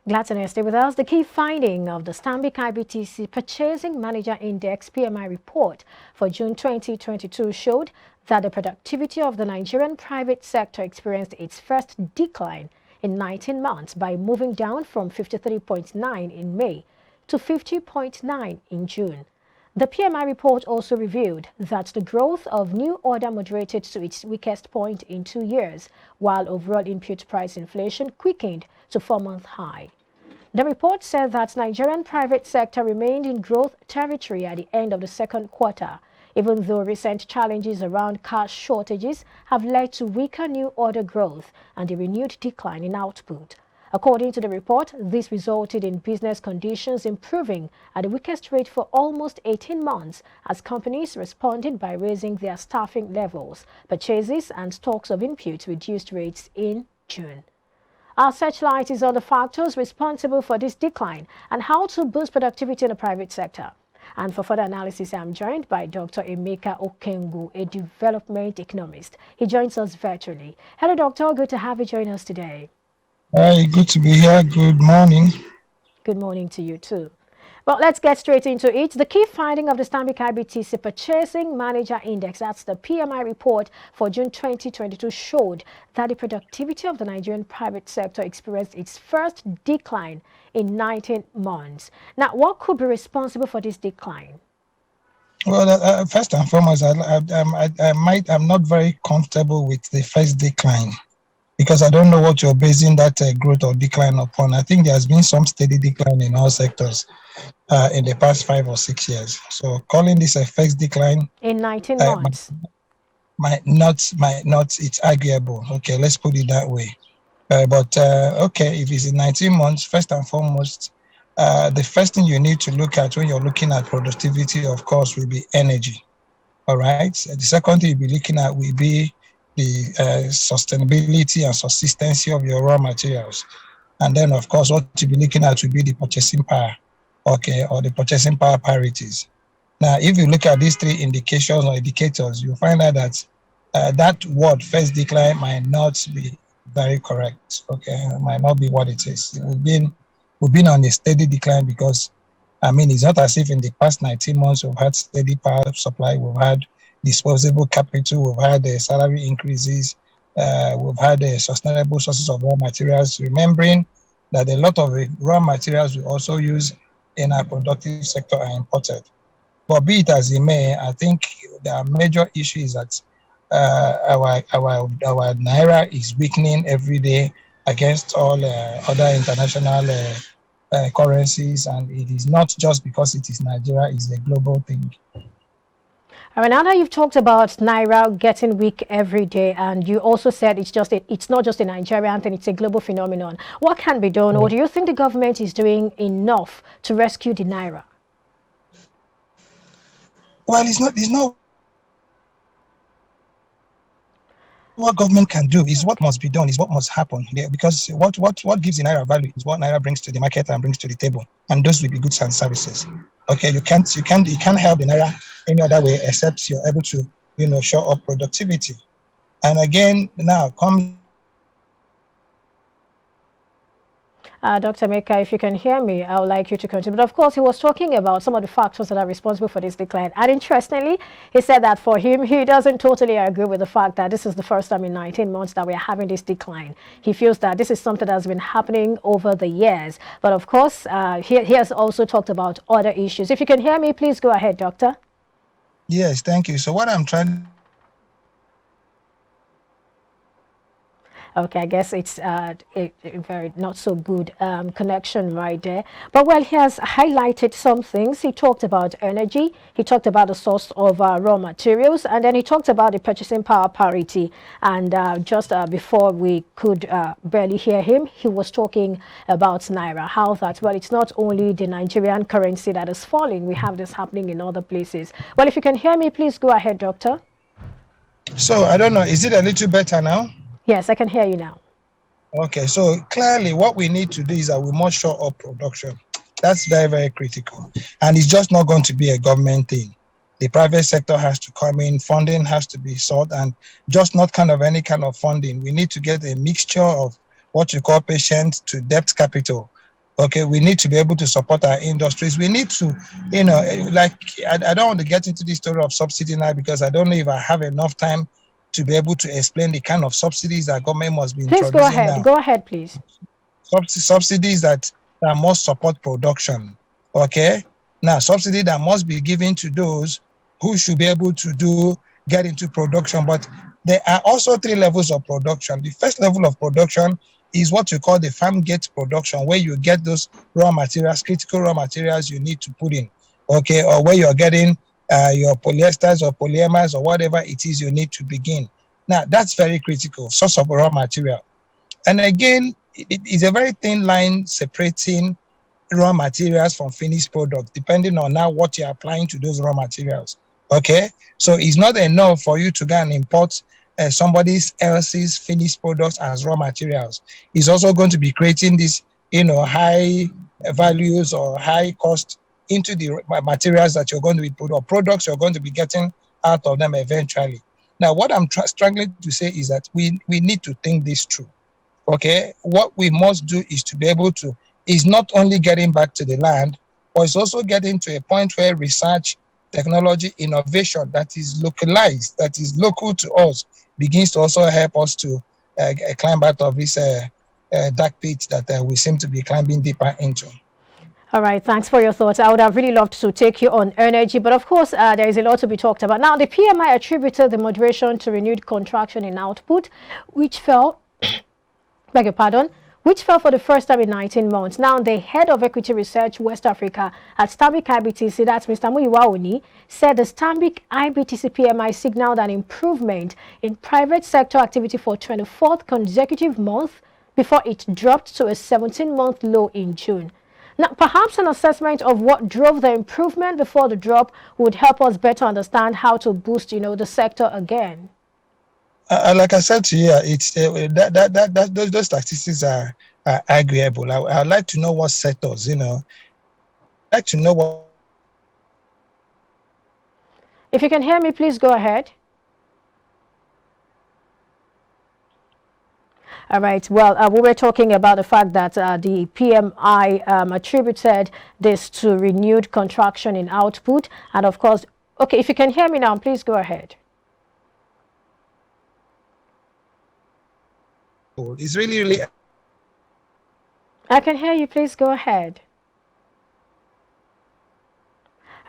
Glad to stay with us. The key finding of the Stanbic IBTC Purchasing Manager Index PMI report for June 2022 showed that the productivity of the Nigerian private sector experienced its first decline in 19 months by moving down from 53.9 in May to 50.9 in June. The PMI report also revealed that the growth of new order moderated to its weakest point in 2 years, while overall input price inflation quickened to 4-month high. The report said that Nigerian private sector remained in growth territory at the end of the second quarter, even though recent challenges around cash shortages have led to weaker new order growth and a renewed decline in output. According to the report, this resulted in business conditions improving at the weakest rate for almost 18 months as companies responded by raising their staffing levels. Purchases and stocks of inputs reduced rates in June. Our searchlight is on the factors responsible for this decline and how to boost productivity in the private sector. And for further analysis, I'm joined by Dr. Emeka Okengu, a development economist. He joins us virtually. Hello, Doctor. Good to have you join us today. Hi, good to be here. Good morning. Good morning to you too. Well, let's get straight into it. The key finding of the Stanbic IBTC Purchasing Manager Index, that's the PMI report for June 2022, showed that the productivity of the Nigerian private sector experienced its first decline in 19 months. Now, what could be responsible for this decline? Well, first and foremost, I'm not very comfortable with the first decline, because I don't know what you're basing that growth or decline upon. I think there has been some steady decline in all sectors in the past 5 or 6 years. So calling this a first decline in 19 months might not, it's arguable. Okay, let's put it that way. Okay, if it's in 19 months, first and foremost, the first thing you need to look at when you're looking at productivity, of course, will be energy. All right. The second thing you'll be looking at will be the sustainability and consistency of your raw materials. And then, of course, what you'll be looking at will be the purchasing power, okay, or the purchasing power parities. Now, if you look at these three indications or indicators, you'll find out that that word first decline might not be very correct, okay? It might not be what it is. We've been on a steady decline because, I mean, it's not as if in the past 19 months we've had steady power supply, we've had disposable capital, we've had salary increases, we've had sustainable sources of raw materials, remembering that a lot of the raw materials we also use in our productive sector are imported. But be it as it may, I think the major issue is that our naira is weakening every day against all other international currencies, and it is not just because it is Nigeria, it's a global thing. All right, now that you've talked about Naira getting weak every day, and you also said it's not just a Nigerian thing, it's a global phenomenon. What can be done, or do you think the government is doing enough to rescue the Naira? Well, it's not what government can do, is what must be done, is what must happen. Because what gives the Naira value is what Naira brings to the market and brings to the table, and those will be goods and services. Okay, you can't help the Naira any other way except you're able to, show up productivity. And again, now come. Dr. Emeka, if you can hear me, I would like you to continue. But of course, he was talking about some of the factors that are responsible for this decline. And interestingly, he said that for him, he doesn't totally agree with the fact that this is the first time in 19 months that we're having this decline. He feels that this is something that's been happening over the years. But of course, he has also talked about other issues. If you can hear me, please go ahead, Doctor. Yes, thank you. So what I'm trying. Okay, I guess it's a very not so good connection right there. But well, he has highlighted some things. He talked about energy. He talked about the source of raw materials. And then he talked about the purchasing power parity. And just before we could barely hear him, he was talking about Naira. How that, well, it's not only the Nigerian currency that is falling. We have this happening in other places. Well, if you can hear me, please go ahead, Doctor. So, I don't know, is it a little better now? Yes, I can hear you now. Okay, so clearly what we need to do is that we must show up production. That's very, very critical. And it's just not going to be a government thing. The private sector has to come in, funding has to be sought, and just not kind of any kind of funding. We need to get a mixture of what you call patient to debt capital. Okay, we need to be able to support our industries. We need to, like, I don't want to get into the story of subsidy now because I don't know if I have enough time to be able to explain the kind of subsidies that government must be Please go introducing ahead. now. Go ahead, please. Subsidies that must support production. Okay, now subsidy that must be given to those who should be able to get into production. But there are also three levels of production. The first level of production is what you call the farm gate production, where you get those raw materials, critical raw materials you need to put in. Okay, or where you're getting your polyesters or polyamers or whatever it is you need to begin. Now that's very critical source of raw material. And again, it is a very thin line separating raw materials from finished products, depending on now what you're applying to those raw materials. Okay, so it's not enough for you to go and import somebody else's finished products as raw materials. It's also going to be creating this, high values or high cost into the materials that you're going to be put or products you're going to be getting out of them eventually. Now, what I'm struggling to say is that we need to think this through. Okay, what we must do is to be able to is not only getting back to the land, but it's also getting to a point where research, technology, innovation that is localized, that is local to us, begins to also help us to climb out of this dark pit that we seem to be climbing deeper into. All right, thanks for your thoughts. I would have really loved to take you on energy, but of course, there is a lot to be talked about. Now, the PMI attributed the moderation to renewed contraction in output, which fell, beg your pardon, which fell for the first time in 19 months. Now, the head of equity research West Africa at Stanbic IBTC, that's Mr. Muyiwa Oni, said the Stanbic IBTC PMI signaled an improvement in private sector activity for 24th consecutive month before it dropped to a 17-month low in June. Now, perhaps an assessment of what drove the improvement before the drop would help us better understand how to boost, the sector again. Like I said to you, it's those statistics are agreeable. I'd like to know what sectors, I'd like to know what. If you can hear me, please go ahead. All right. Well, we were talking about the fact that the PMI attributed this to renewed contraction in output. And of course, okay, if you can hear me now, please go ahead. It's really. I can hear you. Please go ahead.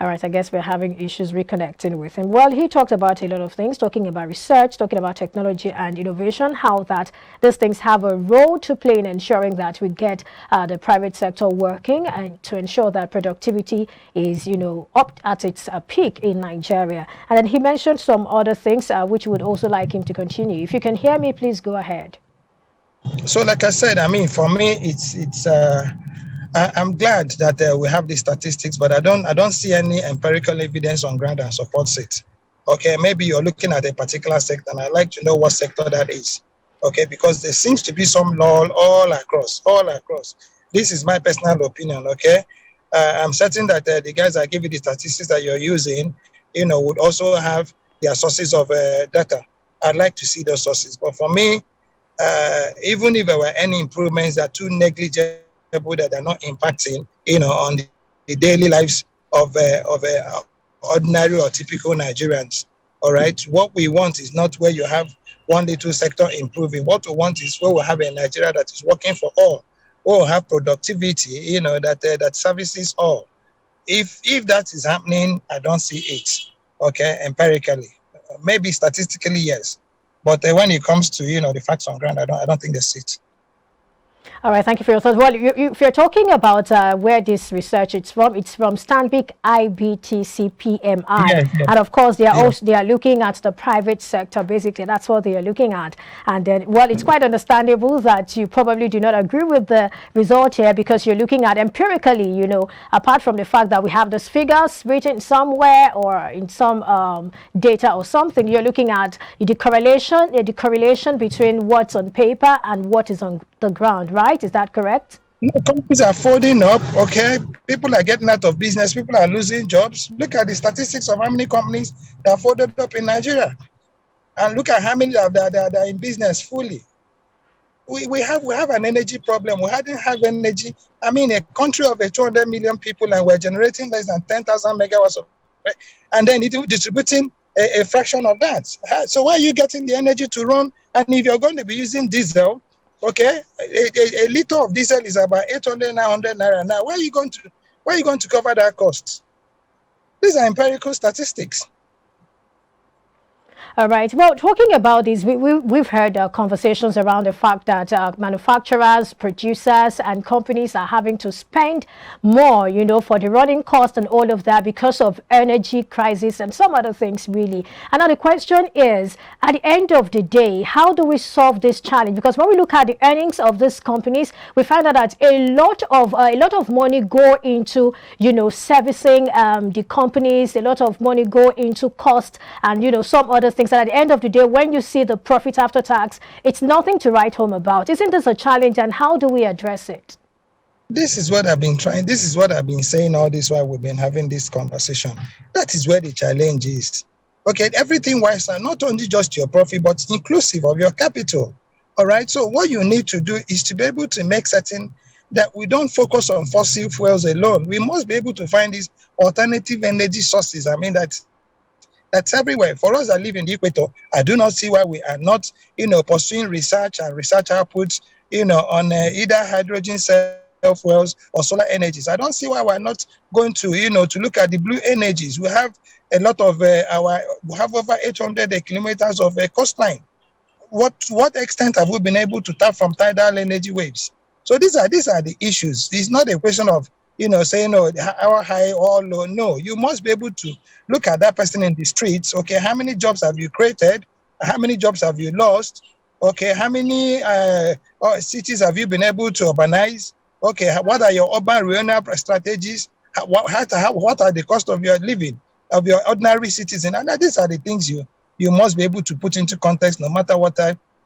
All right, I guess we're having issues reconnecting with him. Well, he talked about a lot of things, talking about research, talking about technology and innovation, how that these things have a role to play in ensuring that we get the private sector working and to ensure that productivity is, up at its peak in Nigeria. And then he mentioned some other things which would also like him to continue. If you can hear me, please go ahead. So, like I said, I mean, for me, I'm glad that we have these statistics, but I don't see any empirical evidence on ground that supports it. Okay, maybe you're looking at a particular sector, and I'd like to know what sector that is. Okay, because there seems to be some lull all across. This is my personal opinion. Okay, I'm certain that the guys that give you the statistics that you're using, would also have their sources of data. I'd like to see those sources, but for me, even if there were any improvements that are too negligible that are not impacting, on the daily lives of ordinary or typical Nigerians. All right. What we want is not where you have one little sector improving. What we want is where we have a Nigeria that is working for all, or have productivity, that services all. If that is happening, I don't see it. Okay, empirically, maybe statistically, yes. But when it comes to the facts on ground, I don't think they see it. All right, thank you for your thoughts. Well, if you're talking about where this research is from, it's from Stanbic IBTC PMI, yes. And of course they are looking at the private sector. Basically, that's what they are looking at. And then, well, it's quite understandable that you probably do not agree with the result here because you're looking at empirically. Apart from the fact that we have those figures written somewhere or in some data or something, you're looking at the correlation between what's on paper and what is on the ground, right? Is that correct? No, companies are folding up, okay? People are getting out of business. People are losing jobs. Look at the statistics of how many companies that are folded up in Nigeria. And look at how many that are in business fully. we have an energy problem. We hadn't have energy. I mean, a country of 200 million people, and we're generating less than 10,000 megawatts of, and then distributing a fraction of that. So where are you getting the energy to run? And if you're going to be using diesel, okay, a liter of diesel is about 800, 900 naira now. Where are you going to cover that cost? These are empirical statistics. All right. Well, talking about this, we've heard conversations around the fact that manufacturers, producers, and companies are having to spend more, for the running cost and all of that because of energy crisis and some other things, really. And now the question is, at the end of the day, how do we solve this challenge? Because when we look at the earnings of these companies, we find out that a lot of money go into, servicing the companies. A lot of money go into cost and, some other things. And at the end of the day, when you see the profit after tax, it's nothing to write home about. Isn't this a challenge, and how do we address it? This is what I've been trying. This is what I've been saying all this while we've been having this conversation. That is where the challenge is. Okay, everything wise, not only just your profit, but inclusive of your capital. All right. So what you need to do is to be able to make certain that we don't focus on fossil fuels alone. We must be able to find these alternative energy sources. I mean, that's everywhere. For us that live in the equator, I do not see why we are not, pursuing research and research outputs, on either hydrogen cell fuels or solar energies. I don't see why we're not going to, to look at the blue energies. We have a lot of we have over 800 kilometers of coastline. What extent have we been able to tap from tidal energy waves? So these are the issues. It's not a question of saying, no, how high or low. No, you must be able to look at that person in the streets. Okay, how many jobs have you created? How many jobs have you lost? Okay, how many cities have you been able to urbanize? Okay, what are your urban renewal strategies? What are the cost of your living, of your ordinary citizen? And these are the things you must be able to put into context, no matter what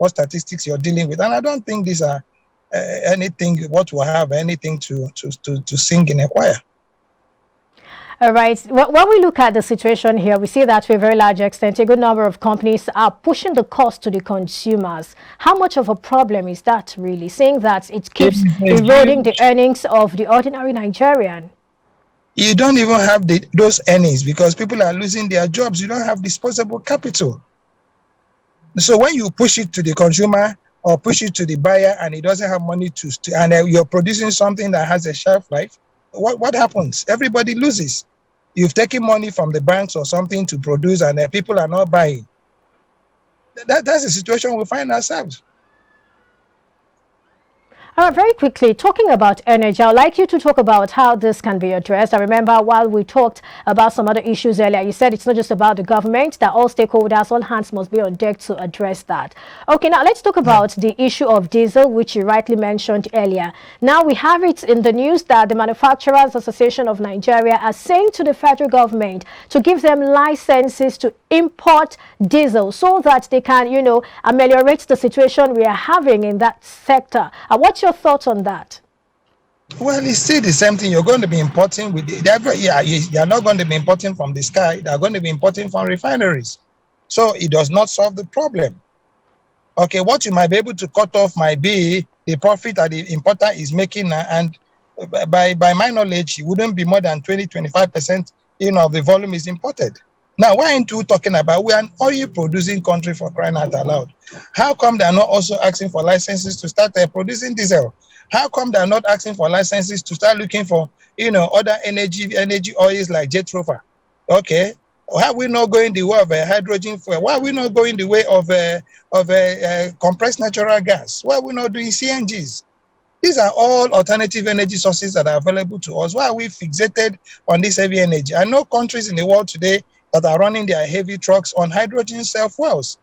statistics you're dealing with. And I don't think these are anything what will have anything to sing in a choir. All right. When we look at the situation here, we see that to a very large extent, a good number of companies are pushing the cost to the consumers. How much of a problem is that, really, saying that it keeps eroding the earnings of the ordinary Nigerian? You don't even have those earnings because people are losing their jobs. You don't have disposable capital. So when you push it to the consumer or push it to the buyer and he doesn't have money and you're producing something that has a shelf life, what happens? Everybody loses. You've taken money from the banks or something to produce and people are not buying. That's the situation we find ourselves. Very quickly, talking about energy, I'd like you to talk about how this can be addressed. I remember while we talked about some other issues earlier, you said it's not just about the government, that all stakeholders, all hands must be on deck to address that. Okay, now let's talk about the issue of diesel, which you rightly mentioned earlier. Now we have it in the news that the Manufacturers Association of Nigeria are saying to the federal government to give them licenses to import diesel so that they can, ameliorate the situation we are having in that sector. What's your thoughts on that? Well, it's still the same thing. You're going to be importing you're not going to be importing from the sky. They're going to be importing from refineries. So it does not solve the problem. Okay, what you might be able to cut off might be the profit that the importer is making, and by my knowledge, it wouldn't be more than 20-25%, of the volume is imported. Now, why aren't we talking about we're an oil-producing country, for crying out loud? How come they're not also asking for licenses to start producing diesel? How come they're not asking for licenses to start looking for, other energy oils like jet rover? Okay, why are we not going the way of hydrogen fuel? Why are we not going the way of compressed natural gas? Why are we not doing CNGs? These are all alternative energy sources that are available to us. Why are we fixated on this heavy energy? I know countries in the world today that are running their heavy trucks on hydrogen cell fuels.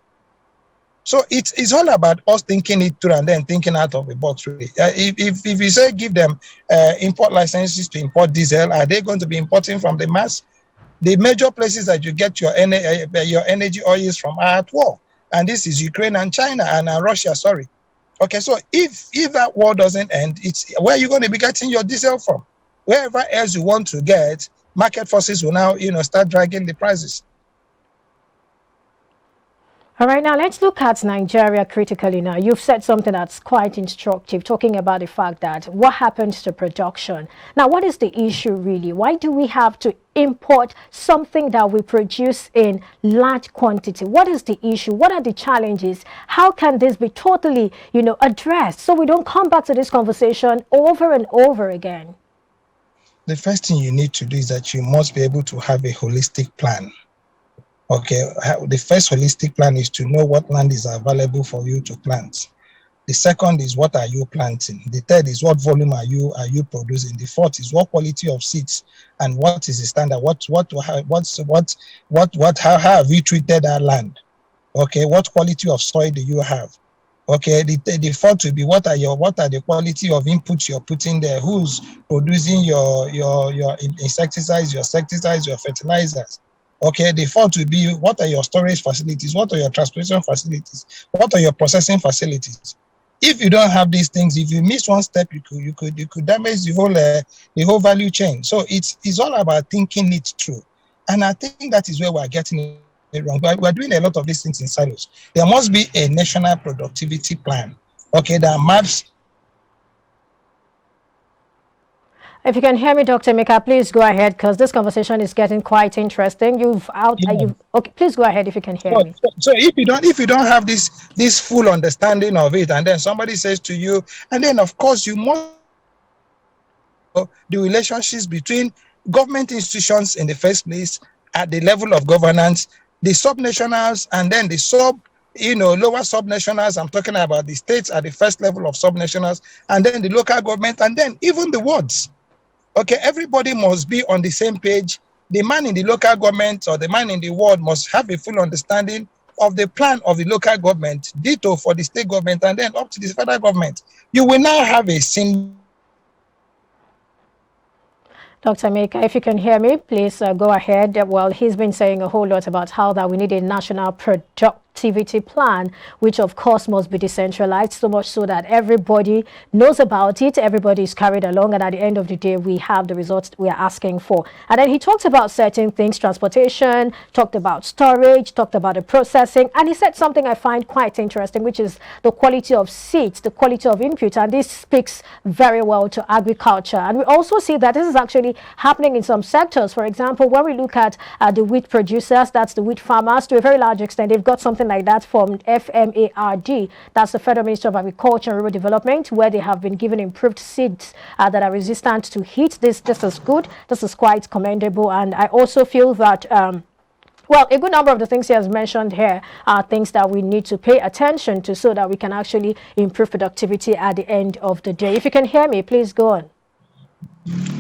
So it's all about us thinking it through and then thinking out of the box, really. If you say give them import licenses to import diesel, are they going to be importing from the mass? The major places that you get your energy oils from are at war. And this is Ukraine and China and Russia, sorry. Okay, so if that war doesn't end, it's where you're going to be getting your diesel from. Wherever else you want to get, market forces will now, start dragging the prices. All right, now let's look at Nigeria critically now. You've said something that's quite instructive, talking about the fact that what happens to production. Now, what is the issue really? Why do we have to import something that we produce in large quantity? What is the issue? What are the challenges? How can this be totally, addressed so we don't come back to this conversation over and over again? The first thing you need to do is that you must be able to have a holistic plan. Okay, the first holistic plan is to know what land is available for you to plant. The second is what are you planting. The third is what volume are you producing. The fourth is what quality of seeds and what is the standard. How have you treated that land? Okay, what quality of soil do you have? Okay, the fourth will be what are the quality of inputs you're putting there? Who's producing your insecticides, your fertilizers? Okay, the fourth will be what are your storage facilities, what are your transportation facilities, what are your processing facilities. If you don't have these things, if you miss one step, you could damage the whole value chain. So it's all about thinking it through, and I think that is where we're getting it wrong. We're doing a lot of these things in silos. There must be a national productivity plan, okay, that maps. If you can hear me, Dr. Emeka, please go ahead because this conversation is getting quite interesting. Okay, please go ahead if you can hear me. So if you don't have this full understanding of it, and then somebody says to you, and then of course you must the relationships between government institutions in the first place at the level of governance, the subnationals, and then the lower subnationals. I'm talking about the states at the first level of subnationals, and then the local government, and then even the wards. Okay, everybody must be on the same page. The man in the local government or the man in the ward must have a full understanding of the plan of the local government, ditto for the state government, and then up to the federal government. You will now have a single. Dr. Emeka, if you can hear me, please go ahead. Well, he's been saying a whole lot about how that we need a national productivity plan, which of course must be decentralized, so much so that everybody knows about it, everybody is carried along, and at the end of the day, we have the results we are asking for. And then he talked about certain things, transportation, talked about storage, talked about the processing, and he said something I find quite interesting, which is the quality of seeds, the quality of input, and this speaks very well to agriculture. And we also see that this is actually happening in some sectors. For example, when we look at the wheat producers, that's the wheat farmers, to a very large extent, they've got something like that from FMARD, that's the Federal Ministry of Agriculture and Rural Development, where they have been given improved seeds that are resistant to heat. This is good. This is quite commendable. And I also feel that well, a good number of the things he has mentioned here are things that we need to pay attention to so that we can actually improve productivity at the end of the day. If you can hear me, please go on.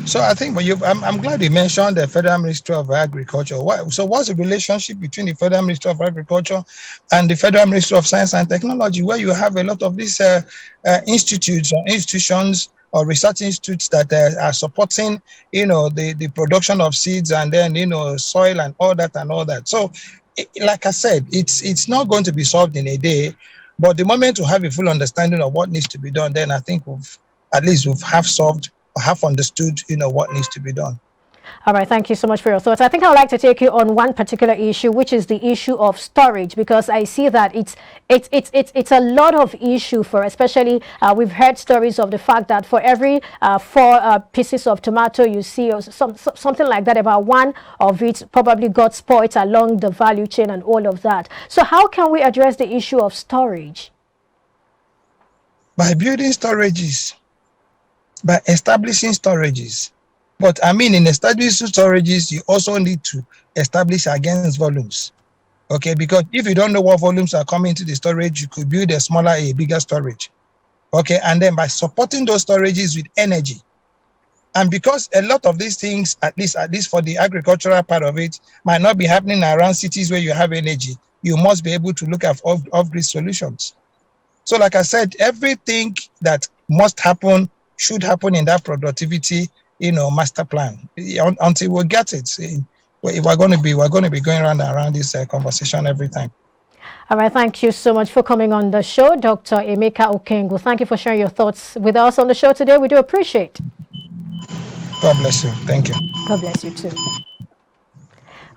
So I think I'm glad you mentioned the Federal Ministry of Agriculture. So what's the relationship between the Federal Ministry of Agriculture and the Federal Ministry of Science and Technology, where you have a lot of these institutes or institutions or research institutes that are supporting, the production of seeds and then, soil and all that. So, like I said, it's not going to be solved in a day, but the moment we have a full understanding of what needs to be done, then I think we've understood, what needs to be done. All right, thank you so much for your thoughts. I think I would like to take you on one particular issue, which is the issue of storage, because I see that it's a lot of issue for, especially we've heard stories of the fact that for every 4 pieces of tomato you see, or something like that, about one of it probably got spoiled along the value chain and all of that. So how can we address the issue of storage? By building storages, by establishing storages. But I mean, in establishing storages, you also need to establish against volumes. Okay, because if you don't know what volumes are coming to the storage, you could build a bigger storage. Okay, and then by supporting those storages with energy. And because a lot of these things, at least for the agricultural part of it, might not be happening around cities where you have energy, you must be able to look at off-grid solutions. So like I said, everything that must happen should happen in that productivity, master plan until we get it. We're going to be going around this conversation every time. All right, thank you so much for coming on the show, Dr. Emeka Okengu. Thank you for sharing your thoughts with us on the show today. We do appreciate. God bless you. Thank you. God bless you too.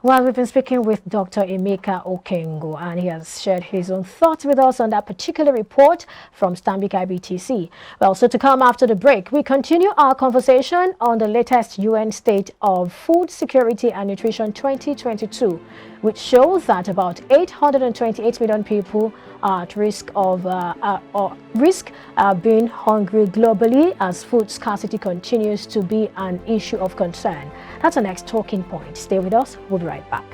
Well, we've been speaking with Dr. Emeka Okengo, and he has shared his own thoughts with us on that particular report from Stanbic IBTC. Well, so to come after the break, we continue our conversation on the latest UN State of Food Security and Nutrition 2022, which shows that about 828 million people are at risk of being hungry globally as food scarcity continues to be an issue of concern. That's our next talking point. Stay with us. We'll be right back.